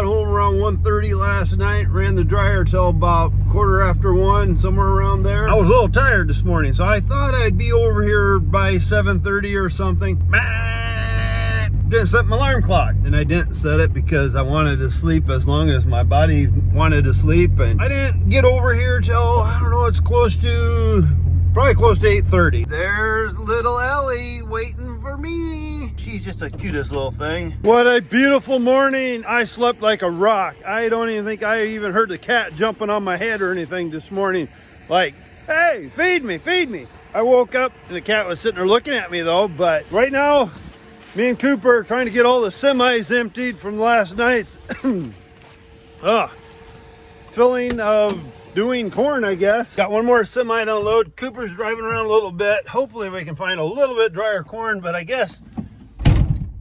got home around 1:30 last night, ran the dryer till about 1:15, somewhere around there. I was a little tired this morning, so I thought I'd be over here by 7:30 or something. Didn't set my alarm clock, and I didn't set it because I wanted to sleep as long as my body wanted to sleep, and I didn't get over here till, I don't know, it's probably close to 8:30. There's little Ellie waiting for me. She's just the cutest little thing. What a beautiful morning. I slept like a rock. I don't even think I even heard the cat jumping on my head or anything this morning. Like, hey, feed me, feed me. I woke up and the cat was sitting there looking at me though, but right now, me and Cooper are trying to get all the semis emptied from last night's filling of doing corn, I guess. Got one more semi to unload. Cooper's driving around a little bit. Hopefully we can find a little bit drier corn, but I guess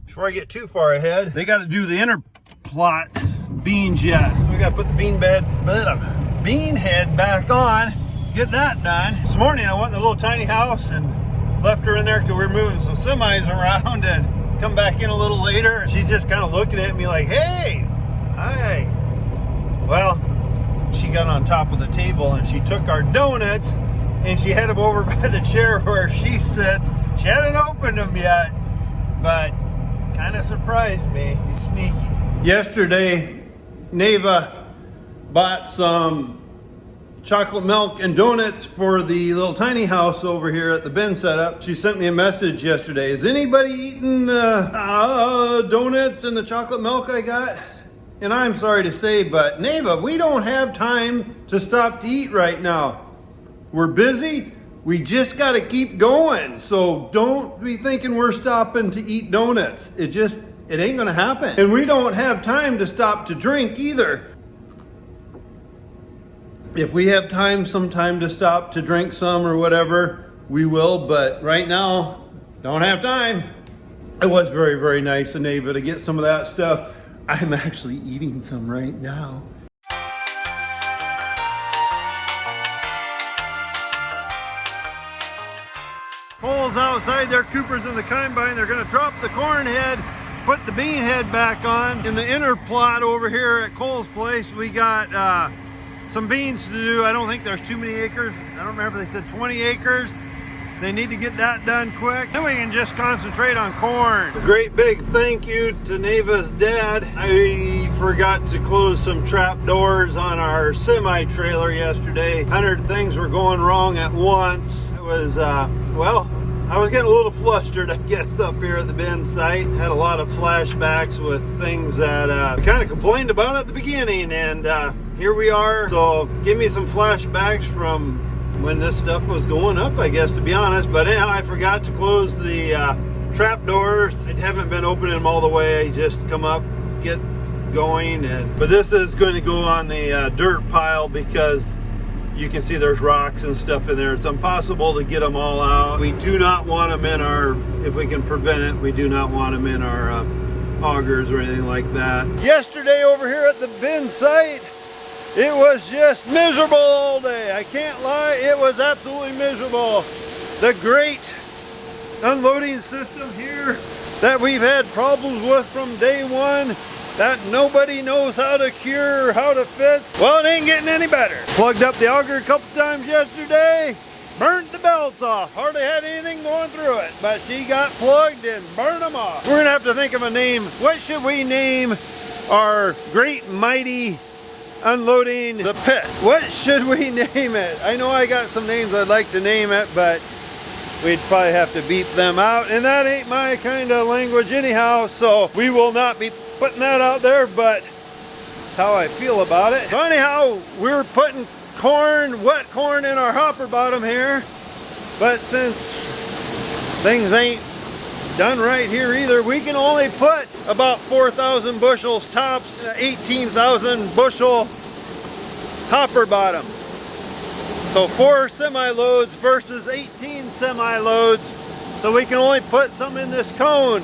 before I get too far ahead, they got to do the inner plot beans yet. So we got to put the bean head back on, get that done. This morning I went in a little tiny house and left her in there because we were moving some semis around, and come back in a little later and she's just kind of looking at me like, hey, hi. Well, she got on top of the table and she took our donuts and she had them over by the chair where she sits. She hadn't opened them yet, but kind of surprised me. He's sneaky. Yesterday, Neva bought some chocolate milk and donuts for the little tiny house over here at the bin setup. She sent me a message yesterday. Is anybody eating the donuts and the chocolate milk I got? And I'm sorry to say, but Neva, we don't have time to stop to eat right now. We're busy. We just got to keep going. So don't be thinking we're stopping to eat donuts. It ain't going to happen. And we don't have time to stop to drink either. If we have some time to stop to drink some or whatever, we will. But right now, don't have time. It was very, very nice of Neva to get some of that stuff. I'm actually eating some right now. Cole's outside there. Cooper's in the combine. They're going to drop the corn head, put the bean head back on. In the inner plot over here at Cole's place, we got some beans to do. I don't think there's too many acres. I don't remember if they said 20 acres. They need to get that done quick. Then we can just concentrate on corn. A great big thank you to Neva's dad. I forgot to close some trap doors on our semi trailer yesterday. 100 things were going wrong at once. It was, well, I was getting a little flustered, I guess, up here at the bin site. Had a lot of flashbacks with things that I kind of complained about at the beginning, and here we are. So give me some flashbacks from when this stuff was going up, I guess, to be honest. But anyhow, I forgot to close the trap doors. I haven't been opening them all the way. Just come up, get going. But this is going to go on the dirt pile because you can see there's rocks and stuff in there. It's impossible to get them all out. We do not want them in our, if we can prevent it, we do not want them in our augers or anything like that. Yesterday over here at the bin site, it was just miserable all day. I can't lie, it was absolutely miserable. The great unloading system here that we've had problems with from day one, that nobody knows how to cure or how to fix, well, it ain't getting any better. Plugged up the auger a couple times yesterday, burnt the belts off. Hardly had anything going through it, but she got plugged and burned them off. We're gonna have to think of a name. What should we name our great mighty unloading the pit? What should we name it? I know I got some names I'd like to name it, but we'd probably have to beep them out, and that ain't my kind of language anyhow, so we will not be putting that out there, but that's how I feel about it. So anyhow, we're putting corn, wet corn, in our hopper bottom here, but since things ain't done right here either, we can only put about 4,000 bushels tops, 18,000 bushel hopper bottom. So 4 semi-loads versus 18 semi-loads. So we can only put some in this cone.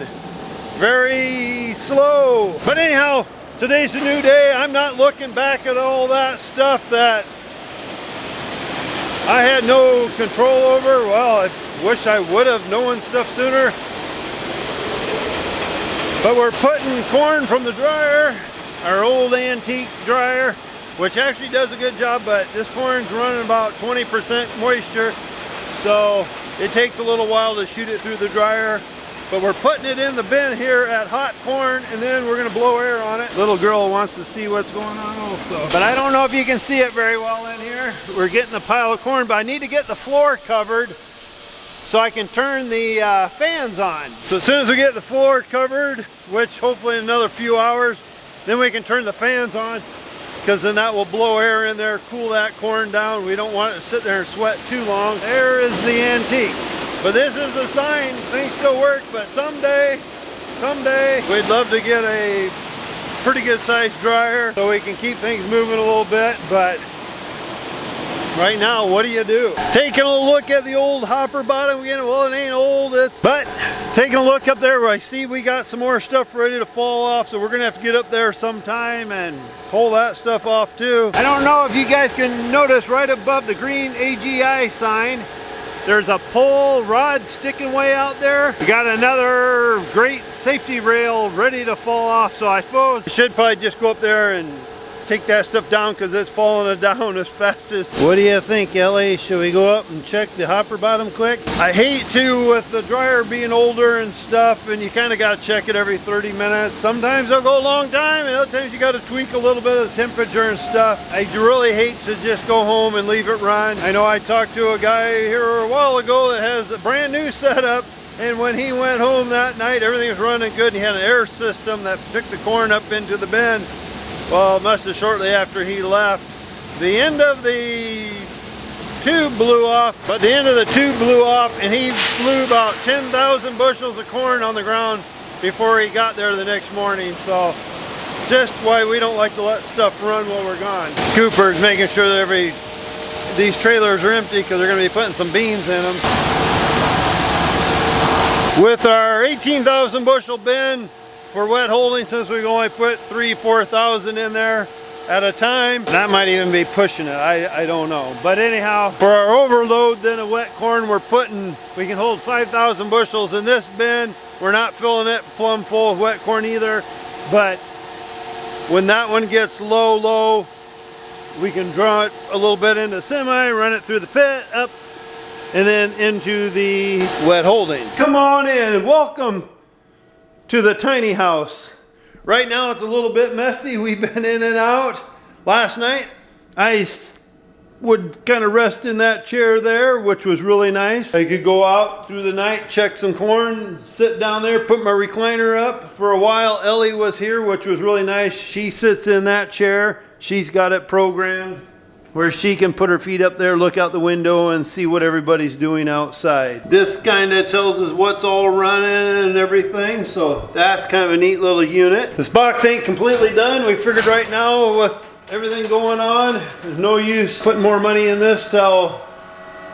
Very slow. But anyhow, today's a new day. I'm not looking back at all that stuff that I had no control over. Well, I wish I would have known stuff sooner. But we're putting corn from the dryer, our old old antique dryer, which actually does a good job, but this corn's running about 20% moisture, so it takes a little while to shoot it through the dryer. But we're putting it in the bin here at hot corn, and then we're gonna blow air on it. Little girl wants to see what's going on also. But I don't know if you can see it very well in here. We're getting a pile of corn, but I need to get the floor covered so I can turn the fans on. So as soon as we get the floor covered, which hopefully in another few hours, then we can turn the fans on, because then that will blow air in there, cool that corn down. We don't want it to sit there and sweat too long. There is the antique. But this is a sign things still work, but someday, we'd love to get a pretty good sized dryer so we can keep things moving a little bit. But right now, what do you do? Taking a look at the old hopper bottom again. Well, it ain't old, but taking a look up there where I see we got some more stuff ready to fall off, so we're gonna have to get up there sometime and pull that stuff off too. I don't know if you guys can notice right above the green AGI sign, there's a pole rod sticking way out there. We got another great safety rail ready to fall off, so I suppose we should probably just go up there and take that stuff down, because it's falling down as fast as... What do you think, Ellie? Should we go up and check the hopper bottom quick? I hate to, with the dryer being older and stuff, and you kind of got to check it every 30 minutes. Sometimes they'll go a long time, and other times you got to tweak a little bit of the temperature and stuff. I really hate to just go home and leave it run. I know I talked to a guy here a while ago that has a brand new setup, and when he went home that night, everything was running good, and he had an air system that took the corn up into the bin. Well, much as shortly after he left, the end of the tube blew off, and he blew about 10,000 bushels of corn on the ground before he got there the next morning. So just why we don't like to let stuff run while we're gone. Cooper's making sure that these trailers are empty, because they're going to be putting some beans in them. With our 18,000 bushel bin for wet holding, since we've only put 3,000–4,000 in there at a time, that might even be pushing it. I don't know. But anyhow, for our overload then of wet corn, we can hold 5,000 bushels in this bin. We're not filling it plumb full of wet corn either, but when that one gets low, we can draw it a little bit into semi, run it through the pit, up, and then into the wet holding. Come on in and welcome to the tiny house. Right now it's a little bit messy. We've been in and out. Last night I would kind of rest in that chair there, which was really nice. I could go out through the night, check some corn, sit down there, put my recliner up. For a while Ellie was here, which was really nice. She sits in that chair. She's got it programmed where she can put her feet up there, look out the window, and see what everybody's doing outside. This kind of tells us what's all running and everything, so that's kind of a neat little unit. This box ain't completely done. We figured right now with everything going on, there's no use putting more money in this till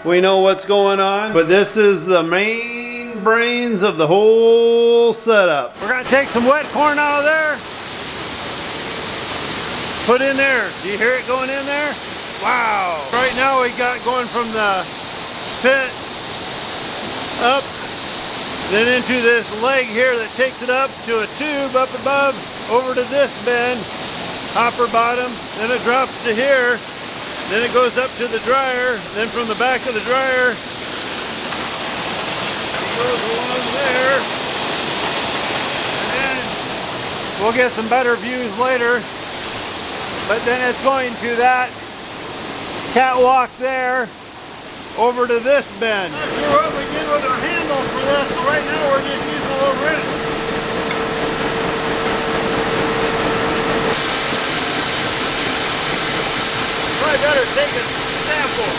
we know what's going on. But this is the main brains of the whole setup. We're gonna take some wet corn out of there, put in there. Do you hear it going in there? Wow! Right now we got going from the pit up, then into this leg here that takes it up to a tube up above, over to this bin, hopper bottom, then it drops to here, then it goes up to the dryer, then from the back of the dryer, it goes along there, and then we'll get some better views later, but then it's going to that catwalk there over to this bin. Not sure what we did with our handle for this, so right now we're just using a little wrench. Probably better take a sample.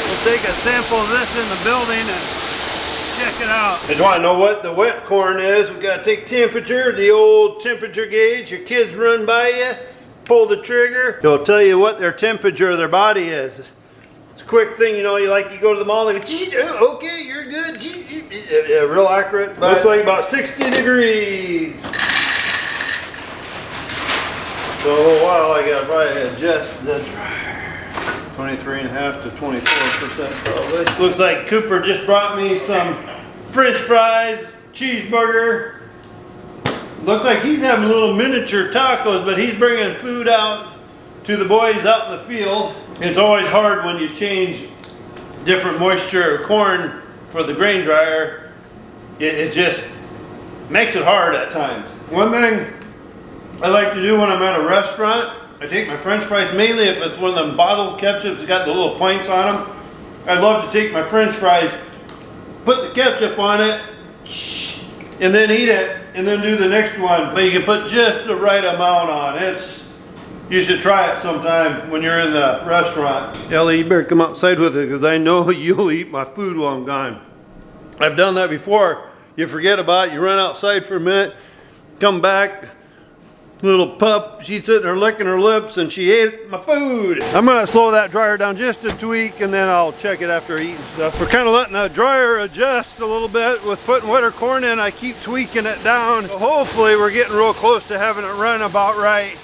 We'll take a sample of this in the building and check it out. Just want to know what the wet corn is. We got to take temperature, the old temperature gauge. Your kids run by you, pull the trigger. It'll tell you what their temperature of their body is. It's a quick thing, you know. You go to the mall, they go, okay, you're good. Yeah, real accurate. Looks like about 60 degrees. So a little while I got to probably adjust the dryer. 23.5 to 24% probably. Looks like Cooper just brought me some French fries, cheeseburger. Looks like he's having little miniature tacos, but he's bringing food out to the boys out in the field. It's always hard when you change different moisture of corn for the grain dryer. It just makes it hard at times. One thing I like to do when I'm at a restaurant, I take my french fries, mainly if it's one of them bottled ketchups that got the little pints on them. I love to take my french fries, put the ketchup on it, and then eat it, and then do the next one. But you can put just the right amount on. You should try it sometime when you're in the restaurant. Ellie, you better come outside with it, because I know you'll eat my food while I'm gone. I've done that before. You forget about it, you run outside for a minute, come back, little pup, she's sitting there licking her lips, and she ate my food. I'm gonna slow that dryer down just a tweak, and then I'll check it after eating stuff. We're kind of letting the dryer adjust a little bit with putting wetter corn in. I keep tweaking it down. So hopefully we're getting real close to having it run about right.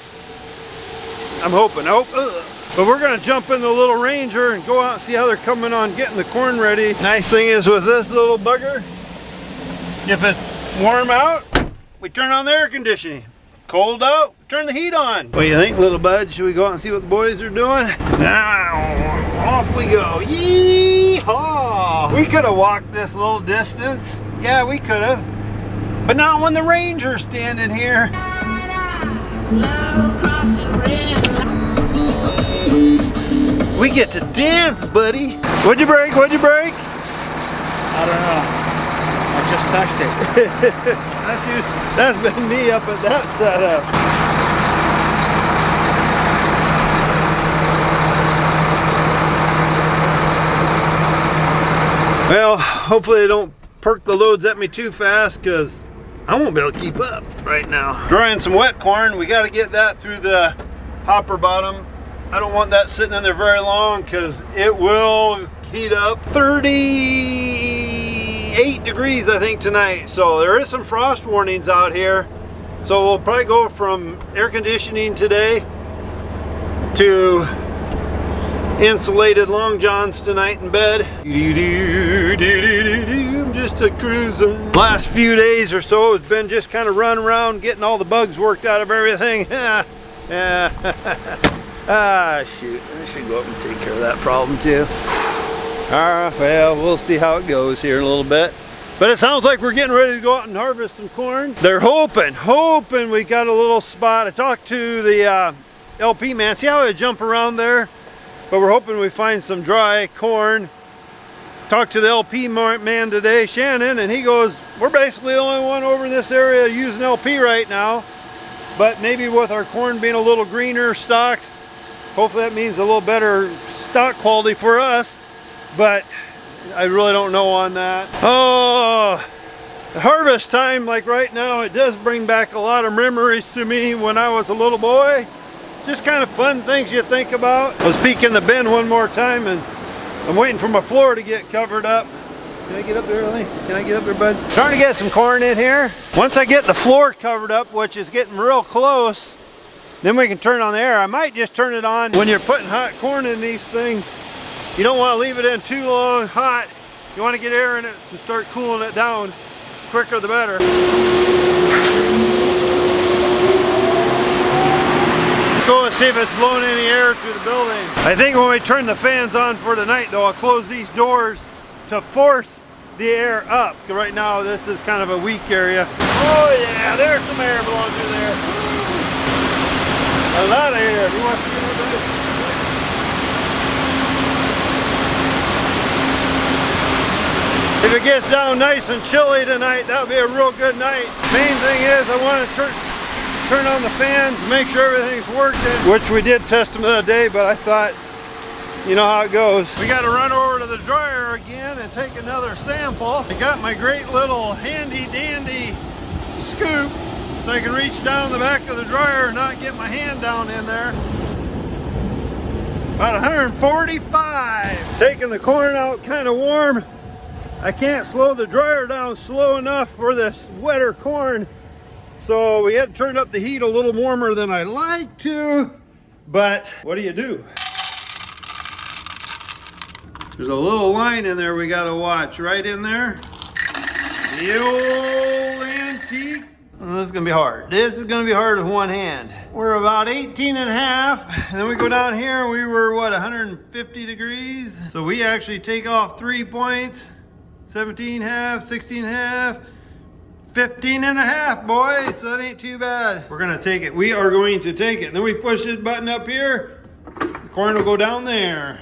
I'm hoping. But we're gonna jump in the little Ranger and go out and see how they're coming on getting the corn ready. Nice thing is with this little bugger, if it's warm out, we turn on the air conditioning. Cold out, turn the heat on. What do you think, little bud? Should we go out and see what the boys are doing? Now, off we go. Yee-haw! We could have walked this little distance. Yeah, we could have. But not when the Ranger's standing here. We get to dance, buddy. What'd you break? What'd you break? I don't know. I just touched it. That's been me up at that setup. Well, hopefully they don't perk the loads at me too fast, because I won't be able to keep up right now. Drying some wet corn. We got to get that through the hopper bottom. I don't want that sitting in there very long, because it will heat up. 38 degrees I think tonight, so there is some frost warnings out here. So we'll probably go from air conditioning today to insulated long johns tonight in bed. I'm just a cruising. Last few days or so it's been just kind of running around getting all the bugs worked out of everything. Ah, shoot, I should go up and take care of that problem too. Well, we'll see how it goes here in a little bit. But it sounds like we're getting ready to go out and harvest some corn. They're hoping we got a little spot. I talked to the LP man, see how they jump around there? But we're hoping we find some dry corn. Talked to the LP man today, Shannon, and he goes, we're basically the only one over in this area using LP right now. But maybe with our corn being a little greener stalks, hopefully that means a little better stock quality for us. But I really don't know on that. Oh, harvest time, like right now, it does bring back a lot of memories to me when I was a little boy. Just kind of fun things you think about. I was peeking the bin one more time, and I'm waiting for my floor to get covered up. Can I get up there, Ellie? Can I get up there, bud? Trying to get some corn in here. Once I get the floor covered up, which is getting real close, then we can turn on the air. I might just turn it on when you're putting hot corn in these things. You don't want to leave it in too long hot. You want to get air in it and start cooling it down. The quicker the better. Let's go and see if it's blowing any air through the building. I think when we turn the fans on for tonight though, I'll close these doors to force the air up. Right now this is kind of a weak area. Oh yeah, there's some air blowing through there. A lot of air. You want to see that? If it gets down nice and chilly tonight, that'll be a real good night. Main thing is I want to turn on the fans, make sure everything's working, which we did test them the other day, but I thought, you know how it goes. We got to run over to the dryer again and take another sample. I got my great little handy dandy scoop so I can reach down the back of the dryer and not get my hand down in there. About 145. Taking the corn out kind of warm. I can't slow the dryer down slow enough for this wetter corn. So we had to turn up the heat a little warmer than I like to. But what do you do? There's a little line in there we got to watch. Right in there. The old antique. Oh, this is gonna be hard. This is gonna be hard with one hand. We're about 18 and a half. And then we go down here and we were what, 150 degrees? So we actually take off 3 points. 17 half, 16 half, 15 and a half, boys. So that ain't too bad. We're gonna take it. We are going to take it. And then we push this button up here. The corn will go down there.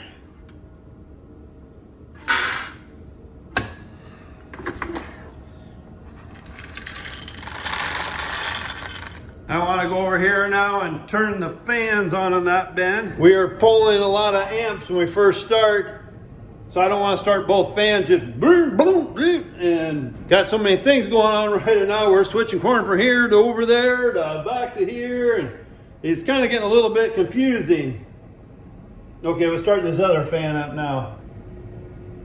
I want to go over here now and turn the fans on that bin. We are pulling a lot of amps when we first start, so I don't want to start both fans just boom, boom, boom, and got so many things going on right now. We're switching corn from here to over there to back to here, and it's kind of getting a little bit confusing. Okay, we're starting this other fan up now.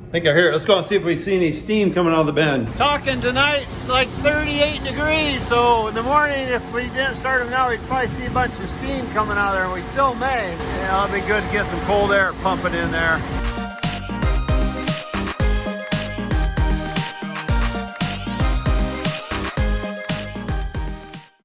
I think I hear it. Let's go and see if we see any steam coming out of the bin. Talking tonight, like 38 degrees. So in the morning, if we didn't start them now, we'd probably see a bunch of steam coming out of there, and we still may. Yeah, it'll be good to get some cold air pumping in there.